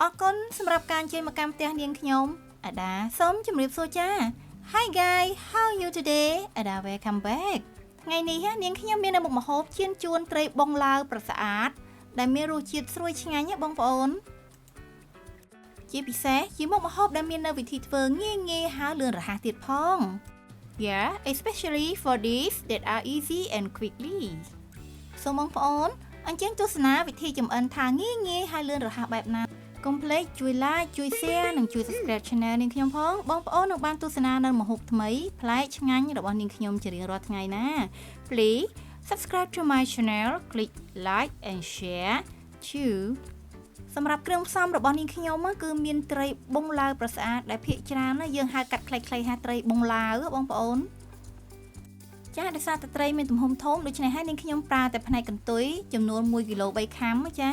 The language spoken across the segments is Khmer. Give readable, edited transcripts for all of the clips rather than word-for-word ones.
អរគុណសម្រាប់ការជួយមកកាន់ផ្ទះនាងខ្ញុំអាដាសូមជម្រាបសួរចា Hi guys how are you today អាដា welcome back ថ្ងៃនេះនាងខ្ញុំមានមុខម្ហូបជៀនជួនត្រីបងឡាវប្រស្អាតដែលមានរសជាតិស្រួយឆ្ងាញ់បងប្អូនជាពិសេសជាមុខម្ហូបដែលមាននៅវិធីធ្វើងាយហើយលឿនរហ័សទៀតផង Yeah especially for these that are easy and quickly សូមបងប្អូនអញ្ចឹងទស្សនាវិធីចម្អិនថាងាយហើយលឿនរហ័សបែបណាកុំភ្លេចជួយ like ជួយ share និងជួយ subscribe channel នាងខ្ញុំផងបងប្អូននឹងបានទស្សនានៅម្ហូបថ្មីប្លែកឆ្ងាញ់របស់នាងខ្ញុំជារៀងរាល់ថ្ងៃណា Please subscribe to my channel click like and share too សម្រាប់គ្រឿងផ្សំរបស់នាងខ្ញុំគឺមានត្រីបងឡាវប្រស្អាតដែលភាគច្រើនយើងហៅកាត់ខ្លីៗថាត្រីបងឡាវបងប្អូនចាដោយសារតែត្រីមានទំហំធំដូច្នេះហើយនាងខ្ញុំប្រើតែផ្នែកកន្ទុយចំនួន1គីឡូ3ខាំចា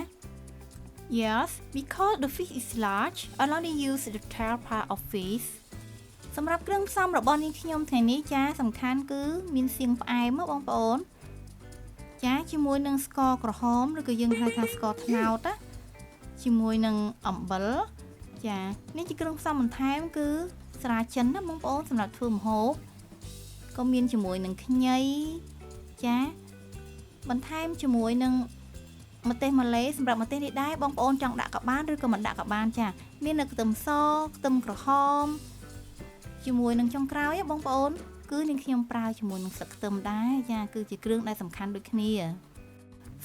Yes because the fish is large I only use the tail part of fish សម្រាប់គ្រឿងផ្សំរបស់នាងខ្ញុំថ្ងៃនេះចាសំខាន់គឺមានសៀងផ្អែមបងប្អូនចាជាមួយនឹងស្ករក្រហមឬក៏យើងហៅថាស្ករត្នោតណាជាមួយនឹងអំបិលចានេះជាគ្រឿងផ្សំបន្ថែមគឺស្រាចិនណាបងប្អូនសម្រាប់ធ្វើម្ហូបក៏មានជាមួយនឹងខ្ញីចាបន្ថែមជាមួយនឹងម្ទេសម៉ាឡេសម្រាប់ម្ទេសនេះដែរបងប្អូនចង់ដាក់ក៏បានឬក៏មិនដាក់ក៏បានចាមាននៅខ្ទឹមសខ្ទឹមក្រហមជាមួយនឹងចុងក្រោយបងប្អូនគឺនាងខ្ញុំប្រើជាមួយនឹងស្លឹកខ្ទឹមដែរចាគឺជាគ្រឿងដែលសំខាន់ដូចគ្នា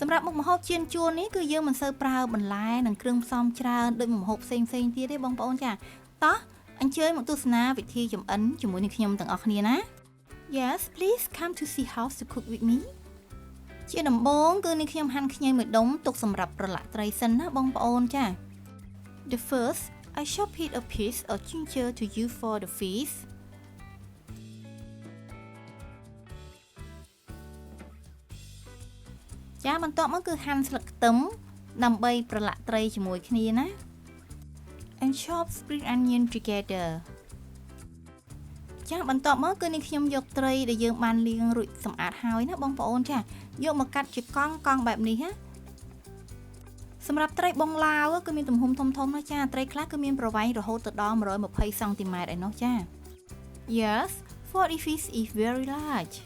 សម្រាប់មុខម្ហូបជៀនជួននេះគឺយើងមិនសូវប្រើបន្លែនិងគ្រឿងផ្សំច្រើនដូចមុខម្ហូបផ្សេងទៀតទេបងប្អូនចាតោះអញ្ជើញមកទស្សនាវិធីចម្អិនជាមួយនឹងខ្ញុំទាំងអស់គ្នាណា Yes please come to see how to cook with me ជាដំបូងគឺនាងខ្ញុំហាន់ខ្ញីមួយដុំទុកសម្រាប់ប្រឡាក់ត្រីសិនណាបងប្អូនចា The first I chop it a piece of ginger to use for the fish ចាបន្ទាប់មកគឺហាន់ស្លឹកខ្ទឹមដើម្បីប្រឡាក់ត្រីជាមួយគ្នាណា and chop spring onion together ចាបន្ទាប់មកគឺនាងខ្ញុំយកត្រីដែលយើងបានលាងរួចសម្អាតហើយណាបងប្អូនចាយកមកកាត់ជាកង់បែបនេះណាសម្រាប់ត្រីបងឡាវគឺមានទំហំធំណាចាត្រីខ្លះគឺមានប្រវែងរហូតទៅដល់120 cm ឯណោះចា Yes for the fish is very large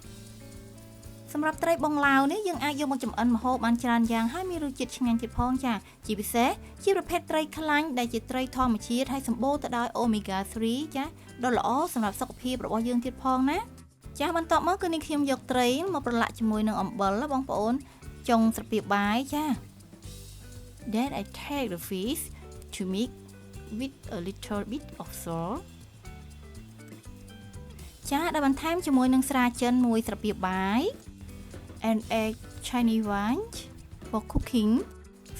សម្រាប់ត្រីបងឡាវនេះយើងអាចយកមកចម្អិនម្ហូបបានច្រើនយ៉ាងហើយមានរសជាតិឆ្ងាញ់ទៀតផងចាជាពិសេសជាប្រភេទត្រីខ្លាញ់ដែលជាត្រីធម្មជាតិហើយសម្បូរទៅដោយ omega 3 ចាដ៏ល្អសម្រាប់សុខភាពរបស់យើងទៀតផងណាចាបន្ទាប់មកគឺនាងខ្ញុំយកត្រីមកប្រឡាក់ជាមួយនឹងអំបិលបងប្អូនចុងស្រទាបបាយចា Then I take the fish to mix with a little bit of salt ចាដែលបន្ថែមជាមួយនឹងស្រាចិនមួយស្រទាបបាយ and egg Chinese ones for cooking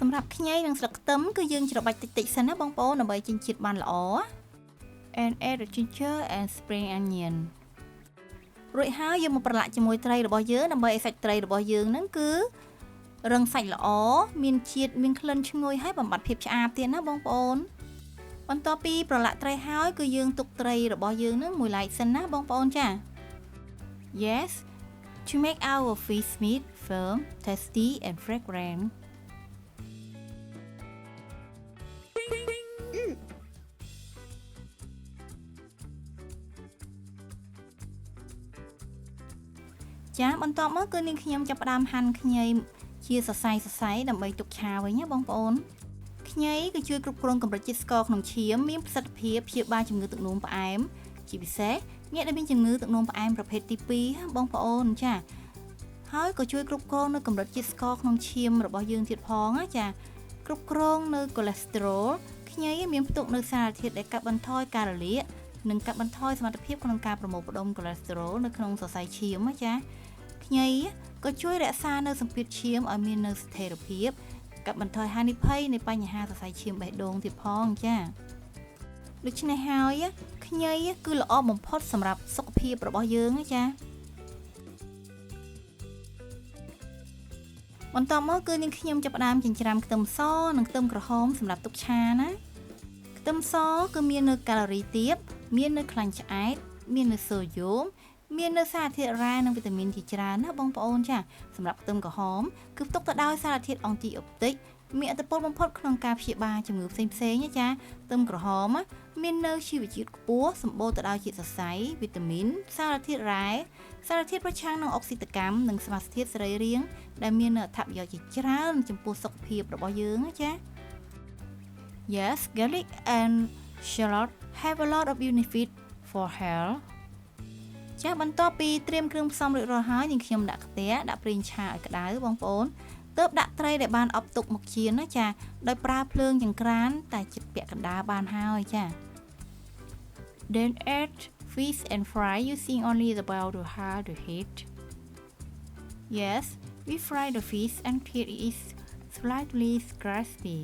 សម្រាប់ខ្ញីនិងស្លឹកខ្ទឹមគឺយើងច្របាច់តិចសិនណាបងប្អូនដើម្បីចិញ្ចៀនបានល្អ and add the ginger and spring onion រួចហើយយកមកប្រឡាក់ជាមួយត្រីរបស់យើងដើម្បីឲ្យសាច់ត្រីរបស់យើងហ្នឹងគឺរឹងសាច់ល្អមានជាតិមានក្លិនឈ្ងុយហើយបំបត្តិភាពឆ្អាបទៀតណាបងប្អូនបន្ទាប់ពីប្រឡាក់ត្រីហើយគឺយើងទុកត្រីរបស់យើងហ្នឹងមួយឡែកសិនណាបងប្អូនចា Yes to make our fish meat firm tasty and fragrant ចាបន្ទាប់មកគឺនាងខ្ញុំចាប់ផ្ដើមហាន់ខ្ញីជាសរសៃដើម្បីទុកឆាវិញណាបងប្អូនខ្ញីគឺជួយគ្រប់គ្រងកម្រិតជាតិស្ករក្នុងឈាមមានប្រសិទ្ធភាពព្យាបាលជំងឺទឹកនោមផ្អែមជាពិសេសអ្នកដែលមានជំងឺទឹកនោមផ្អែមប្រភេទទី2បងប្អូនចាហើយក៏ជួយគ្រប់គ្រងនៅកម្រិតជាតិស្ករក្នុងឈាមរបស់យើងទៀតផងណាចាគ្រប់គ្រងនៅកូឡេស្តេរ៉ុលខ្ញីមានផ្ទុកនៅសារធាតុដែលកាត់បន្ថយការរលាកនិងកាត់បន្ថយសមត្ថភាពក្នុងការប្រមូលផ្ដុំកូឡេស្តេរ៉ុលនៅក្នុងសរសៃឈាមណាចាខ្ញីក៏ជួយរក្សានៅសម្ពាធឈាមឲ្យមាននៅស្ថិរភាពកាត់បន្ថយហានិភ័យនៃបញ្ហាសរសៃឈាមបេះដូងទៀតផងចាដូច្នេះហើយខ្ញីគឺល្អបំផុតសម្រាប់សុខភាពរបស់យើងណាចាបន្ទាប់មកគឺនាងខ្ញុំចាប់ផ្ដើមចិញ្ច្រាំខ្ទឹមសនិងខ្ទឹមក្រហមសម្រាប់ទុកឆាណាខ្ទឹមសគឺមាននៅកាឡូរីទាបមាននៅខ្លាញ់ឆ្អែតមាននៅសូដ្យូមមាននៅសារធាតុរ៉ែនិងវីតាមីនជាច្រើនណាបងប្អូនចាសម្រាប់ខ្ទឹមក្រហមគឺផ្ទុកទៅដោយសារធាតុអង់ទីអូបទិក មានអត្ថប្រយោជន៍បំផុតក្នុងការព្យាបាលជំងឺផ្សេងៗណាចាខ្ទឹមក្រហមមាននៅជីវជាតិខ្ពស់សម្បូរទៅដោយជាតិសរសៃវីតាមីនសារធាតុរ៉ែសារធាតុប្រឆាំងនឹងអុកស៊ីតកម្មនិងសមាសធាតុសរីរាង្គដែលមានអត្ថប្រយោជន៍ជាច្រើនចំពោះសុខភាពរបស់យើងណាចា Yes, garlic and shallot have a lot of benefit for health ចាបន្ទាប់ពីត្រៀមគ្រឿងផ្សំរួចរាល់ហើយនាងខ្ញុំដាក់ខ្ទះដាក់ប្រេងឆាឲ្យក្តៅបងប្អូនទើបដាក់ត្រីដែលបានអប់ទុកមកចៀនណាចាដោយប្រើភ្លើងចង្ក្រានតែជិតពាក់កណ្ដាលបានហើយចា Then add fish and fry using only the bowl to hard to heat. Yes, we fry the fish until it is slightly crispy.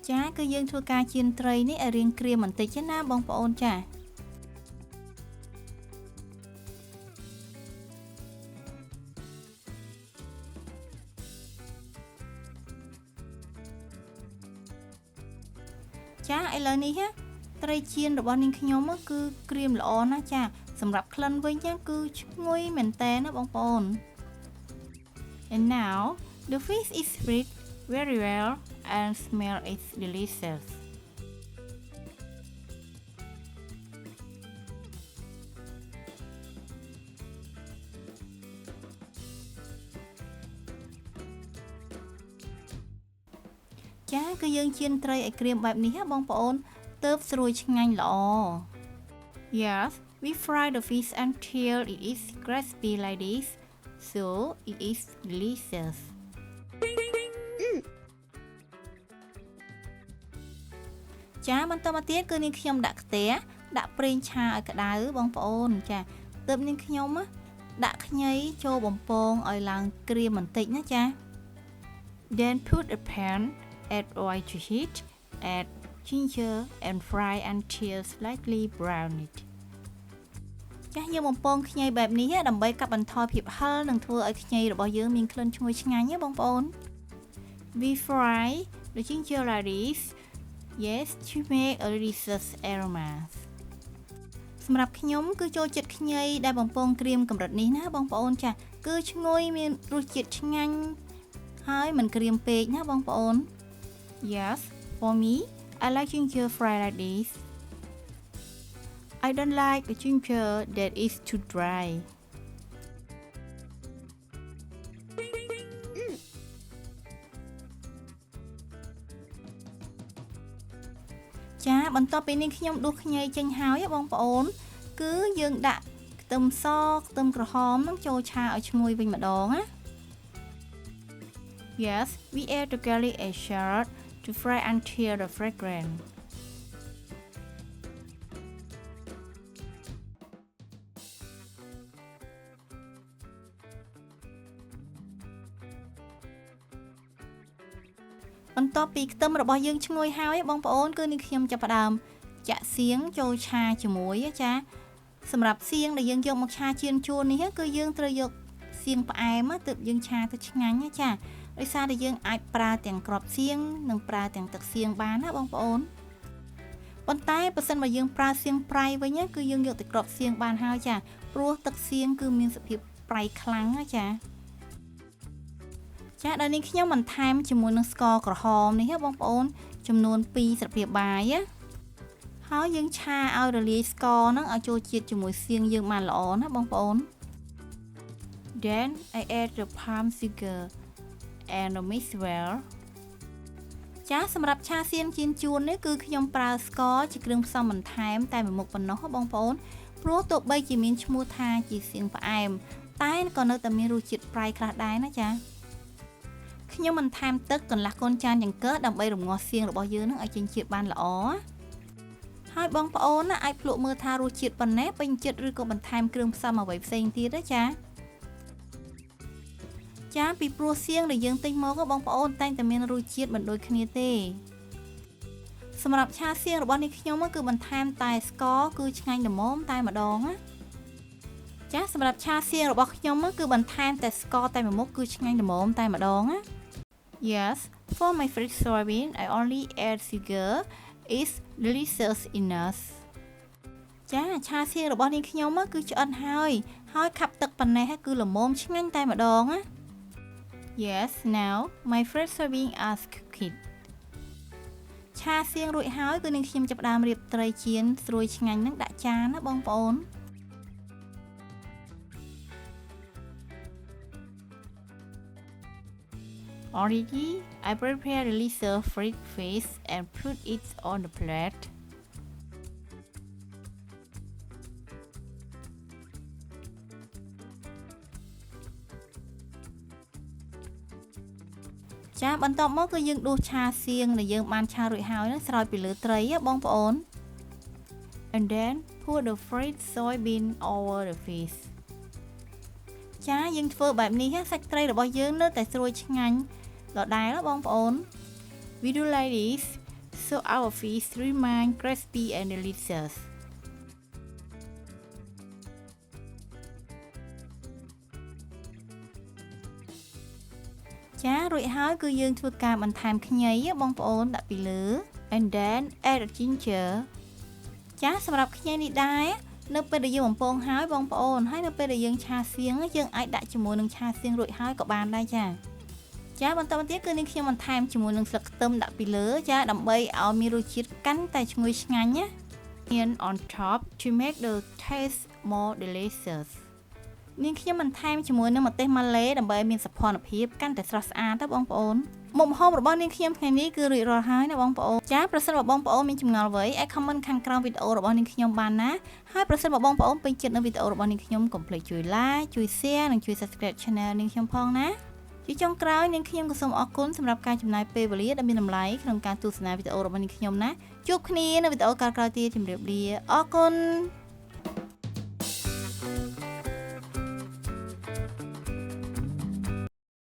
ចាគឺយើងធ្វើការចៀនត្រីនេះឲ្យរាងក្រៀមបន្តិចណាបងប្អូនចាចាឥឡូវនេះត្រីចៀនរបស់នាងខ្ញុំគឺក្រៀមល្អណាស់ចាសម្រាប់ក្លិនវិញគឺឈ្ងុយមែនតើណាបងប្អូន And now the fish is fried very well and smell is delicious ចាគឺយើងចៀនត្រីឲ្យក្រៀមបែបនេះបងប្អូនទើបស្រួយឆ្ងាញ់ល្អ Yes, we fry the fish until it is crispy like this, so it is delicious. ចាបន្តមកទៀតគឺនាងខ្ញុំដាក់ខ្ទះដាក់ប្រេងឆាឲ្យក្តៅបងប្អូនចាទើបនាងខ្ញុំដាក់ខ្ញីចូលបំពងឲ្យឡើងក្រៀមបន្តិចណាចា Then put a pan, add oil to heat, add ginger and fry until slightly browned ចាស់យើងបំពងខ្ញីបែបនេះដើម្បីកាត់បន្ថយភាពហឹរនិងធ្វើឲ្យខ្ញីរបស់យើងមានក្លិនឈ្ងុយឆ្ងាញ់ណាបងប្អូន We fry the ginger like this, yes, to make a delicious aroma សម្រាប់ខ្ញុំគឺចូលចិត្តខ្ញីដែលបំពងក្រៀមកម្រិតនេះណាបងប្អូនចាស់គឺឈ្ងុយមានរសជាតិឆ្ងាញ់ហើយមិនក្រៀមពេកណាបងប្អូន Yes, for me I like ginger fry like this. I don't like the ginger that is too dry. ចាបន្ទាប់ពីនេះខ្ញុំដួសខ្ញីចេញហើយបងប្អូនគឺយើងដាក់ខ្ទឹមសខ្ទឹមក្រហមនឹងចូលឆាឲ្យឈ្ងុយវិញម្ដងណា Yes, we add the garlic and shallot to fry until the fragrance បន្ទាប់ពីខ្ទឹមរបស់យើងឈ្ងុយហើយបងប្អូនគឺនាងខ្ញុំចាប់ផ្ដើមចាក់សៀងចូលឆាជាមួយចាសម្រាប់សៀងដែលយើងយកមកឆាចៀនជួននេះគឺយើងត្រូវយកសៀងផ្អែមទើបយើងឆាទៅឆ្ងាញ់ចាដោយសារតែយើងអាចប្រើទាំងគ្រាប់សៀងនិងប្រើទាំងទឹកសៀងបានណាបងប្អូនប៉ុន្តែបើសិនបើយើងប្រើសៀងប្រៃវិញគឺយើងយកតែគ្រាប់សៀងបានហើយចាព្រោះទឹកសៀងគឺមានសភាពប្រៃខ្លាំងណាចាដល់នេះខ្ញុំបន្ថែមជាមួយនឹងស្ករក្រហមនេះបងប្អូនចំនួន2ស្លាបព្រាបាយហើយយើងឆាឲ្យរលាយស្ករហ្នឹងឲ្យចូលជាតិជាមួយសៀងយើងបានល្អណាបងប្អូន Then I add the palm sugar and mix well ចាសម្រាប់ឆាសៀងចៀនជួននេះគឺខ្ញុំប្រើស្ករជាគ្រឿងផ្សំបន្ថែមតែមួយមុខប៉ុណ្ណោះបងប្អូនព្រោះទោះបីជាមានឈ្មោះថាជាសៀងផ្អែមតែក៏នៅតែមានរសជាតិប្រៃខ្លះដែរណាចាខ្ញុំបន្ថែមទឹកកន្លះកូនចានចង្កឹះដើម្បីរំងាស់សៀងរបស់យើងនឹងឲ្យចេញជាតិបានល្អហើយបងប្អូនអាចភ្លក់មើលថារសជាតិប៉ុណ្ណេះពេញចិត្តឬក៏បន្ថែមគ្រឿងផ្សំអ្វីផ្សេងទៀតទេចាពីព្រោះសៀងដែលយើងទិញមកបងប្អូនតែងតែមានរសជាតិមិនដូចគ្នាទេសម្រាប់ឆាសៀងរបស់នេះខ្ញុំគឺបន្ថែមតែស្ករគឺឆ្ងាញ់ល្មមតែម្ដងណាចាសម្រាប់ឆាសៀងរបស់ខ្ញុំគឺបន្ថែមតែស្ករតែមួយមុខគឺឆ្ងាញ់ល្មមតែម្ដងណា Yes, for my fried soybean I only add sugar. It's delicious enough. ចាឆាសៀងរបស់នាងខ្ញុំគឺឆ្អិនហើយខាប់ទឹកប៉ុណ្ណេះគឺល្មមឆ្ងាញ់តែម្ដងណា Yes, now my friend soybean are cooked. ឆាសៀងរួចហើយគឺនឹងខ្ញុំចាប់ផ្ដើមរៀបត្រីចៀនស្រួយឆ្ងាញ់នឹងដាក់ចានណាបងប្អូន Already I prepared the lizard fried fish and put it on the plate. ចាបន្ទាប់មកគឺយើងដួសឆាសៀងដែលយើងបានឆារួចហើយនឹងស្រោចពីលើត្រីបងប្អូន and then put the fried soybean over the fish ចាយើងធ្វើបែបនេះសាច់ត្រីរបស់យើងនៅតែស្រួយឆ្ងាញ់ដដែលបងប្អូន We do like this so our fish remain crispy and delicious ចារួចហើយគឺយើងធ្វើការបន្ថែមខ្ញីបងប្អូនដាក់ពីលើ and then add a ginger ចាសម្រាប់ខ្ញីនេះដែរនៅពេលដែលយើងបំពងហើយបងប្អូនហើយនៅពេលដែលយើងឆាសៀងយើងអាចដាក់ជាមួយនឹងឆាសៀងរួចហើយក៏បានដែរចាបន្តមកទៀតគឺនេះខ្ញុំបន្ថែមជាមួយនឹងស្លឹកខ្ទឹមដាក់ពីលើចាដើម្បីឲ្យមានរសជាតិកាន់តែឈ្ងុយឆ្ងាញ់ណា and on top to make the taste more delicious នាងខ្ញុំបន្ថែមជាមួយនឹងម្ទេសម៉ាឡេដើម្បីមានសោភ័ណភាពកាន់តែស្រស់ស្អាតទៅបងប្អូនមុខម្ហូបរបស់នាងខ្ញុំថ្ងៃនេះគឺរួចរាល់ហើយណាបងប្អូនចាប្រសិនបើបងប្អូនមានចម្ងល់អ្វីអាច comment ខាងក្រោមវីដេអូរបស់នាងខ្ញុំបានណាហើយប្រសិនបើបងប្អូនពេញចិត្តនឹងវីដេអូរបស់នាងខ្ញុំកុំភ្លេចជួយ like ជួយ share និងជួយ subscribe channel នាងខ្ញុំផងណាជាចុងក្រោយនាងខ្ញុំក៏សូមអរគុណសម្រាប់ការចំណាយពេលវេលាដ៏មានតម្លៃក្នុងការទស្សនាវីដេអូរបស់នាងខ្ញុំណាជួបគ្នានៅវីដេអូក្រោយៗទៀតជម្រាបលាអរគុណ